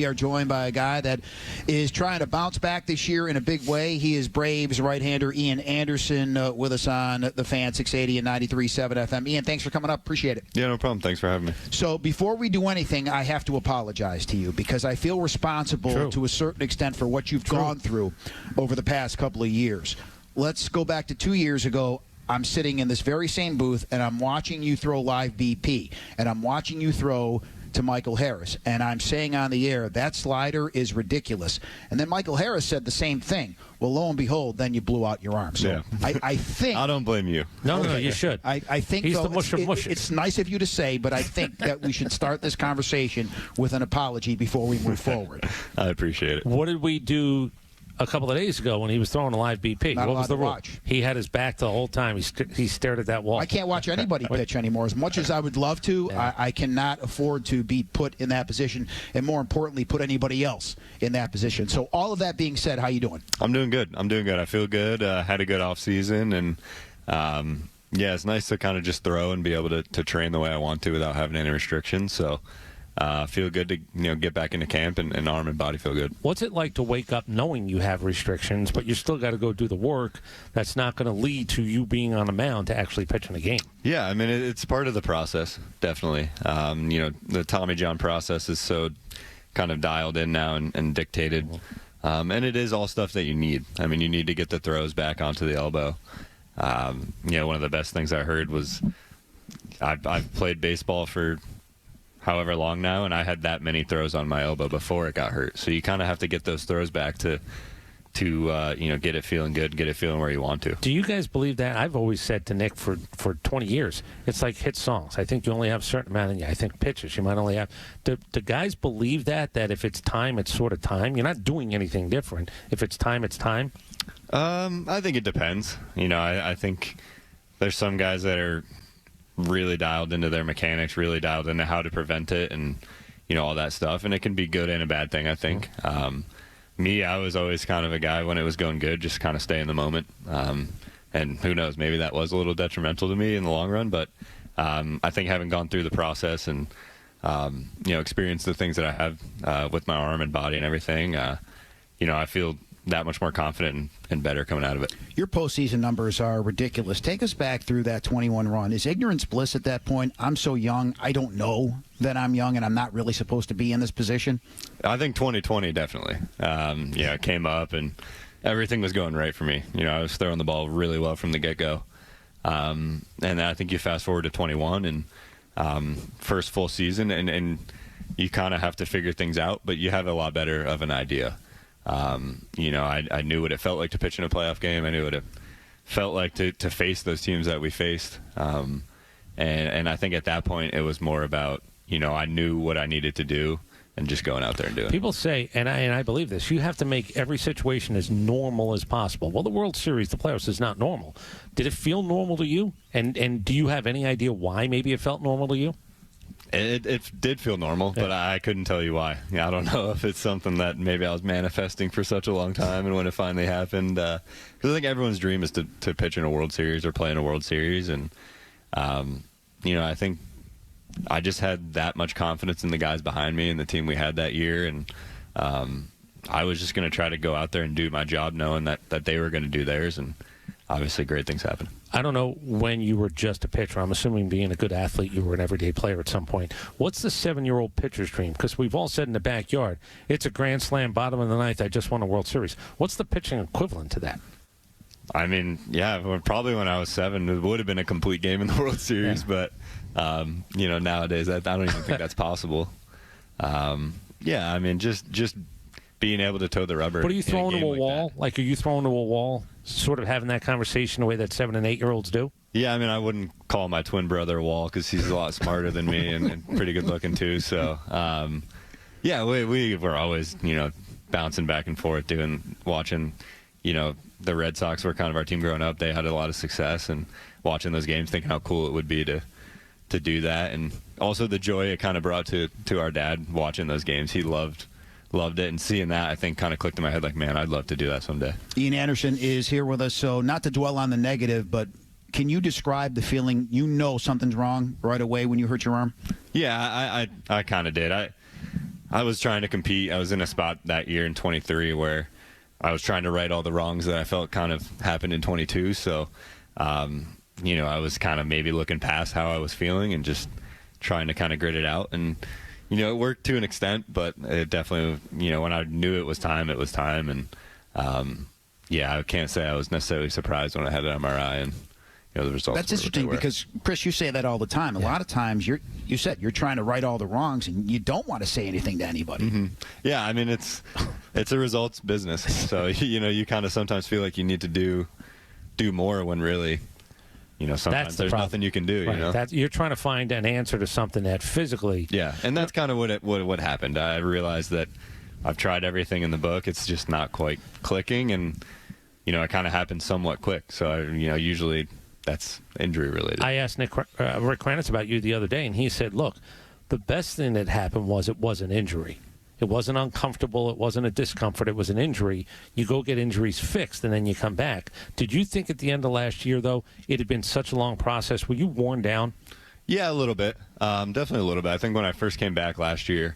we are joined by a guy that is trying to bounce back this year in a big way. He is Braves right-hander Ian Anderson with us on the Fan 680 and 93.7 FM. Ian, thanks for coming up. Appreciate it. Yeah, no problem. Thanks for having me. So before we do anything, I have to apologize to you because I feel responsible to a certain extent for what you've gone through over the past couple of years. Let's go back to 2 years ago. I'm sitting in this very same booth, and I'm watching you throw live BP, and I'm watching you throw to Michael Harris, and I'm saying on the air, that slider is ridiculous. And then Michael Harris said the same thing. Well, lo and behold, then you blew out your arm. So yeah. I think... I don't blame you. No, you should. I think he's though, the musher of mushes. It's nice of you to say, but I think that we should start this conversation with an apology before we move forward. I appreciate it. What did we do a couple of days ago when he was throwing a live BP? Not what was the rule? watch. He had his back the whole time. He stared at that wall. I can't watch anybody pitch anymore. As much as I would love to, Yeah. I cannot afford to be put in that position, and more importantly, put anybody else in that position. So all of that being said, how you doing? I'm doing good. I feel good. Had a good off season, and yeah, it's nice to kind of just throw and be able to train the way I want to without having any restrictions. So feel good to get back into camp, and arm and body feel good. What's it like to wake up knowing you have restrictions, but you still got to go do the work that's not going to lead to you being on the mound to actually pitch in a game? Yeah, I mean, it's part of the process, definitely. The Tommy John process is so kind of dialed in now and dictated. And it is all stuff that you need. I mean, you need to get the throws back onto the elbow. One of the best things I heard was I've played baseball for however long now, and I had that many throws on my elbow before it got hurt. So you kind of have to get those throws back to get it feeling good, get it feeling where you want to. Do you guys believe that? I've always said to Nick for 20 years, it's like hit songs. I think you only have a certain amount, and I think pitches you might only have. Do guys believe that if it's time, it's sort of time? You're not doing anything different. If it's time, it's time? I think it depends. I think there's some guys that are really dialed into their mechanics, really dialed into how to prevent it, and all that stuff, and it can be good and a bad thing, I think. Me, I was always kind of a guy when it was going good, just kind of stay in the moment, and who knows, maybe that was a little detrimental to me in the long run, but I think having gone through the process and experienced the things that I have with my arm and body and everything, I feel that much more confident and better coming out of it. Your postseason numbers are ridiculous. Take us back through that 21 run. Is ignorance bliss at that point? I'm so young, I don't know that I'm young and I'm not really supposed to be in this position? I think 2020 definitely. It came up and everything was going right for me. I was throwing the ball really well from the get-go. And I think you fast forward to 21 and first full season, and you kind of have to figure things out, but you have a lot better of an idea. I knew what it felt like to pitch in a playoff game. I knew what it felt like to face those teams that we faced. And I think at that point it was more about, I knew what I needed to do and just going out there and doing it. People say, and I believe this, you have to make every situation as normal as possible. Well, the World Series, the playoffs, is not normal. Did it feel normal to you? And do you have any idea why maybe it felt normal to you? It did feel normal, but I couldn't tell you why. I don't know if it's something that maybe I was manifesting for such a long time, and when it finally happened, because I think everyone's dream is to pitch in a World Series or play in a World Series, and I think I just had that much confidence in the guys behind me and the team we had that year, and I was just going to try to go out there and do my job knowing that they were going to do theirs, and obviously great things happen. I don't know when you were just a pitcher. I'm assuming being a good athlete, you were an everyday player at some point. What's the 7-year-old pitcher's dream? Because we've all said in the backyard, it's a grand slam, bottom of the ninth, I just won a World Series. What's the pitching equivalent to that? I mean, probably when I was 7, it would have been a complete game in the World Series, but, nowadays, I don't even think that's possible. Just being able to toe the rubber. What are you throwing to a wall? Like are you throwing to a wall, sort of having that conversation the way that 7- and 8-year-olds do? Yeah, I wouldn't call my twin brother a wall because he's a lot smarter than me and pretty good looking too. So, we were always, bouncing back and forth, watching, the Red Sox were kind of our team growing up. They had a lot of success, and watching those games, thinking how cool it would be to do that, and also the joy it kind of brought to our dad watching those games. He loved it, and seeing that, I think, kind of clicked in my head like, man, I'd love to do that someday. Ian Anderson is here with us, so not to dwell on the negative, but can you describe the feeling something's wrong right away when you hurt your arm? Yeah, I kind of did. I was trying to compete. I was in a spot that year in 23 where I was trying to right all the wrongs that I felt kind of happened in 22. So, you know, I was kind of maybe looking past how I was feeling and just trying to kind of grit it out. And, you know, it worked to an extent, but it definitely, you know, when I knew it was time, it was time. And, yeah, I can't say I was necessarily surprised when I had an MRI and, you know, the results. That's interesting because, Chris, you say that all the time. A lot of times you said you're trying to right all the wrongs and you don't want to say anything to anybody. Mm-hmm. Yeah, I mean, it's a results business. So, you know, you kind of sometimes feel like you need to do more when really, you know, sometimes there's nothing you can do. Right. You know, you're trying to find an answer to something that physically. Yeah, and that's kind of what happened. I realized that I've tried everything in the book. It's just not quite clicking, and you know, it kind of happened somewhat quick. So, you know, usually that's injury related. I asked Rick Kranitz about you the other day, and he said, "Look, the best thing that happened was it was an injury. It wasn't uncomfortable. It wasn't a discomfort. It was an injury. You go get injuries fixed, and then you come back." Did you think at the end of last year, though, it had been such a long process? Were you worn down? Yeah, a little bit. Definitely a little bit. I think when I first came back last year,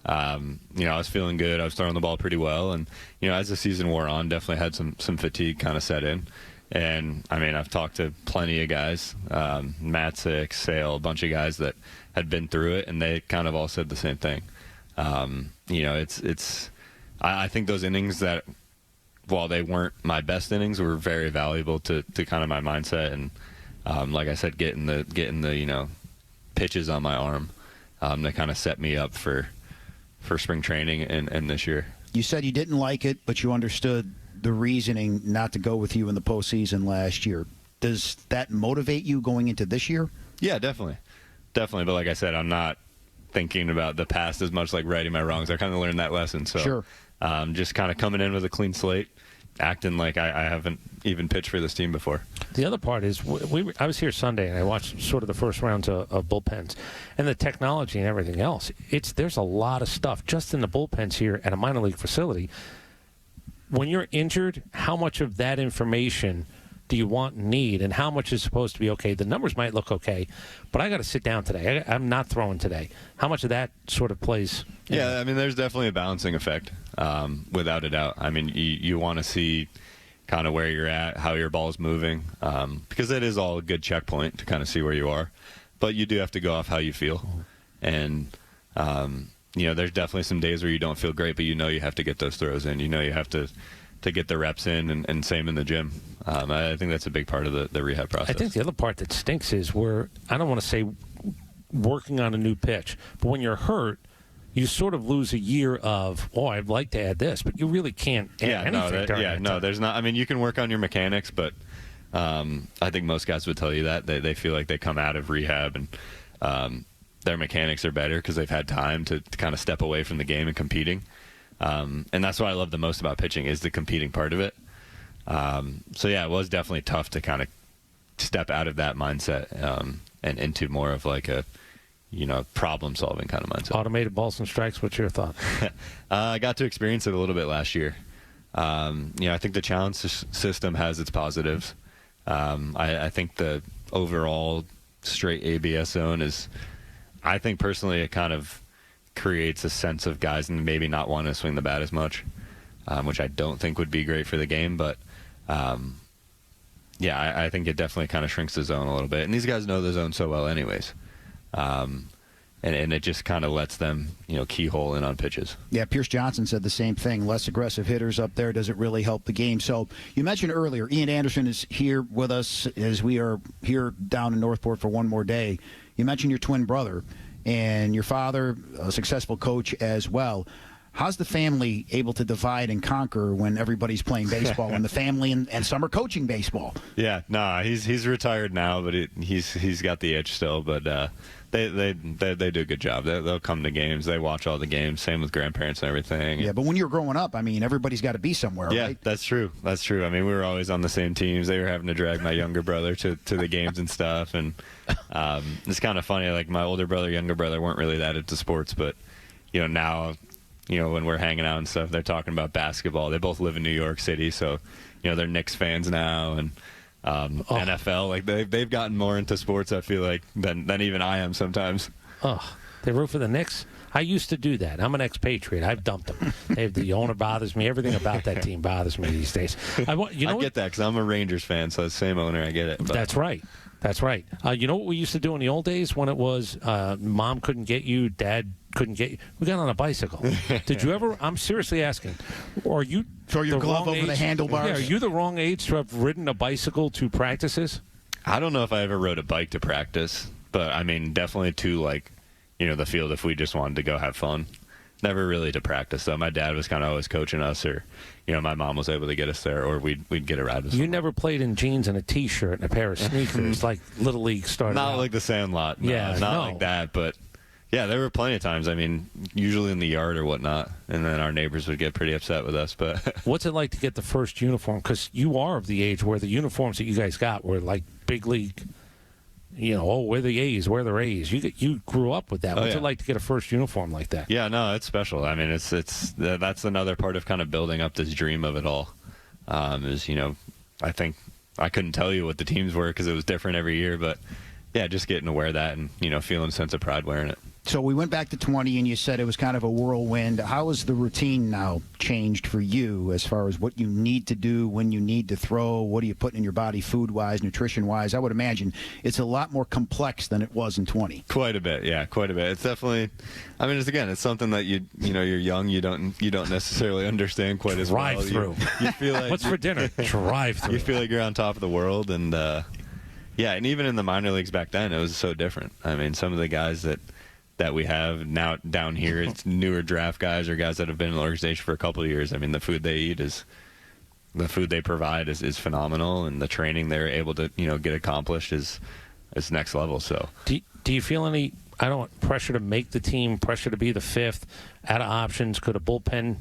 you know, I was feeling good. I was throwing the ball pretty well, and you know, as the season wore on, definitely had some fatigue kind of set in. And I mean, I've talked to plenty of guys, Matt Six, Sale, a bunch of guys that had been through it, and they kind of all said the same thing. You know, I think those innings that, while they weren't my best innings, were very valuable to kind of my mindset. And like I said, getting the you know, pitches on my arm that kind of set me up for spring training and this year. You said you didn't like it, but you understood the reasoning not to go with you in the postseason last year. Does that motivate you going into this year? Yeah, definitely. But like I said, I'm not thinking about the past as much, like righting my wrongs. I kind of learned that lesson. So sure. Just kind of coming in with a clean slate, acting like I haven't even pitched for this team before. The other part is I was here Sunday and I watched sort of the first rounds of bullpens and the technology and everything else. There's a lot of stuff just in the bullpens here at a minor league facility. When you're injured, how much of that information do you want and need, and how much is supposed to be okay? The numbers might look okay, but I got to sit down today. I'm not throwing today. How much of that sort of plays? Yeah, I mean, there's definitely a balancing effect, without a doubt. I mean, you want to see kind of where you're at, how your ball is moving, because it is all a good checkpoint to kind of see where you are. But you do have to go off how you feel. And, you know, there's definitely some days where you don't feel great, but you know you have to get those throws in. You know you have to get the reps in, and same in the gym. I think that's a big part of the rehab process. I think the other part that stinks is I don't want to say working on a new pitch, but when you're hurt, you sort of lose a year of, I'd like to add this, but you really can't add anything during that time. There's not. I mean, you can work on your mechanics, but I think most guys would tell you that. They feel like they come out of rehab and their mechanics are better because they've had time to kind of step away from the game and competing. And that's what I love the most about pitching is the competing part of it. So, yeah, it was definitely tough to kind of step out of that mindset and into more of like a, you know, problem-solving kind of mindset. Automated balls and strikes, what's your thought? I got to experience it a little bit last year. You know, I think the challenge system has its positives. I think the overall straight ABS zone is, I think personally it kind of creates a sense of guys and maybe not want to swing the bat as much, which I don't think would be great for the game. But, yeah, I think it definitely kind of shrinks the zone a little bit. And these guys know the zone so well anyways. And it just kind of lets them, you know, keyhole in on pitches. Yeah, Pierce Johnson said the same thing. Less aggressive hitters up there doesn't really help the game. So you mentioned earlier, Ian Anderson is here with us as we are here down in Northport for one more day. You mentioned your twin brother and your father, a successful coach as well. How's the family able to divide and conquer when everybody's playing baseball and the family and some are coaching baseball? Yeah, he's retired now, but he's got the itch still. But they do a good job. They'll come to games. They watch all the games. Same with grandparents and everything. Yeah, but when you're growing up, I mean, everybody's got to be somewhere, yeah, right? That's true. I mean, we were always on the same teams. They were having to drag my younger brother to the games and stuff. And it's kind of funny. Like my older brother, younger brother weren't really that into sports, but you know now. You know, when we're hanging out and stuff, they're talking about basketball. They both live in New York City, so, you know, they're Knicks fans now and NFL. Like, they've gotten more into sports, I feel like, than even I am sometimes. Oh, they root for the Knicks? I used to do that. I'm an expatriate. I've dumped them. The owner bothers me. Everything about that team bothers me these days. I get that because I'm a Rangers fan, so the same owner. I get it. But. That's right. That's right. You know what we used to do in the old days when it was mom couldn't get you, dad couldn't get you? We got on a bicycle. Did you ever? I'm seriously asking. Are you throw your glove over the handlebars? Yeah, are you the wrong age to have ridden a bicycle to practices? I don't know if I ever rode a bike to practice, but I mean, definitely to the field if we just wanted to go have fun. Never really to practice though. My dad was kind of always coaching us, or my mom was able to get us there, or we'd get a ride. With you never played in jeans and a T-shirt and a pair of sneakers like Little League started. Not out. Like the Sandlot. No, Yeah, not like that. But yeah, there were plenty of times. I mean, usually in the yard or whatnot, and then our neighbors would get pretty upset with us. But what's it like to get the first uniform? Because you are of the age where the uniforms that you guys got were like big league. We're the A's, we're the Rays. You grew up with that. What's it like to get a first uniform like that? Yeah, no, it's special. I mean, that's another part of kind of building up this dream of it all. I think I couldn't tell you what the teams were because it was different every year, but yeah, just getting to wear that and feeling a sense of pride wearing it. So we went back to 20, and you said it was kind of a whirlwind. How has the routine now changed for you as far as what you need to do, when you need to throw? What are you putting in your body food-wise, nutrition-wise? I would imagine it's a lot more complex than it was in 20. Quite a bit, yeah, quite a bit. It's definitely, I mean, it's something that you're young, you don't necessarily understand quite as well. Drive through. You feel like what's for dinner? Drive through. You feel like you're on top of the world, and and even in the minor leagues back then, it was so different. I mean, some of the guys that we have now down here, it's newer draft guys or guys that have been in the organization for a couple of years. I mean, the food they provide is phenomenal, and the training they're able to get accomplished is next level. So do you feel any pressure to make the team, pressure to be the fifth, out of options? Could a bullpen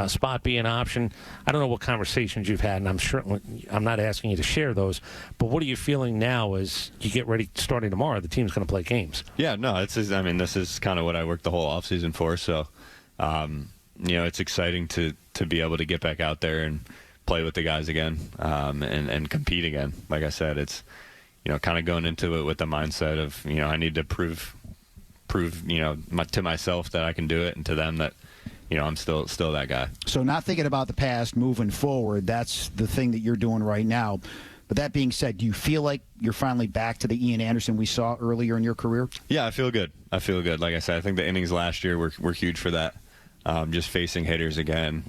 spot be an option? I don't know what conversations you've had, and I'm not asking you to share those, but what are you feeling now as you get ready, starting tomorrow? The team's going to play games. Yeah, no, this is kind of what I worked the whole offseason for, so it's exciting to be able to get back out there and play with the guys again, and compete again. Like I said, it's kind of going into it with the mindset of I need to prove to myself that I can do it, and to them that I'm still that guy. So not thinking about the past, moving forward, that's the thing that you're doing right now. But that being said, do you feel like you're finally back to the Ian Anderson we saw earlier in your career? Yeah, I feel good. Like I said, I think the innings last year were huge for that. Just facing hitters again,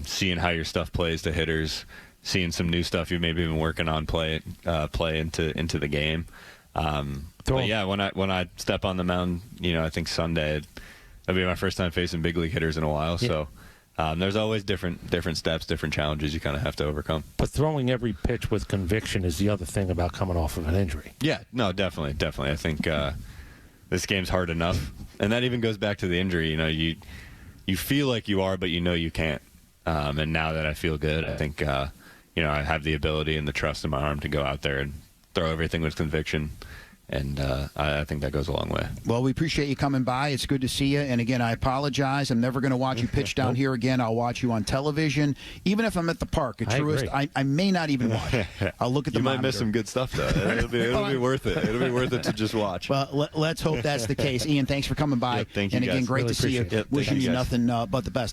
seeing how your stuff plays to hitters, seeing some new stuff you've maybe been working on play into the game. But yeah, when I step on the mound, I think Sunday, that'll be my first time facing big league hitters in a while. Yeah. So there's always different steps, different challenges you kind of have to overcome. But throwing every pitch with conviction is the other thing about coming off of an injury. Yeah, no, definitely. I think this game's hard enough, and that even goes back to the injury. You feel like you are, but you can't. And now that I feel good, I think I have the ability and the trust in my arm to go out there and throw everything with conviction. And I think that goes a long way. Well, we appreciate you coming by. It's good to see you. And again, I apologize. I'm never going to watch you pitch down here again. I'll watch you on television. Even if I'm at the park at Truist, I may not even watch. I'll look at the monitor. You might miss some good stuff, though. It'll be worth it. It'll be worth it to just watch. Well, let's hope that's the case. Ian, thanks for coming by. Yep, thank you, and again, guys. great really to see you. It. Wishing you nothing but the best.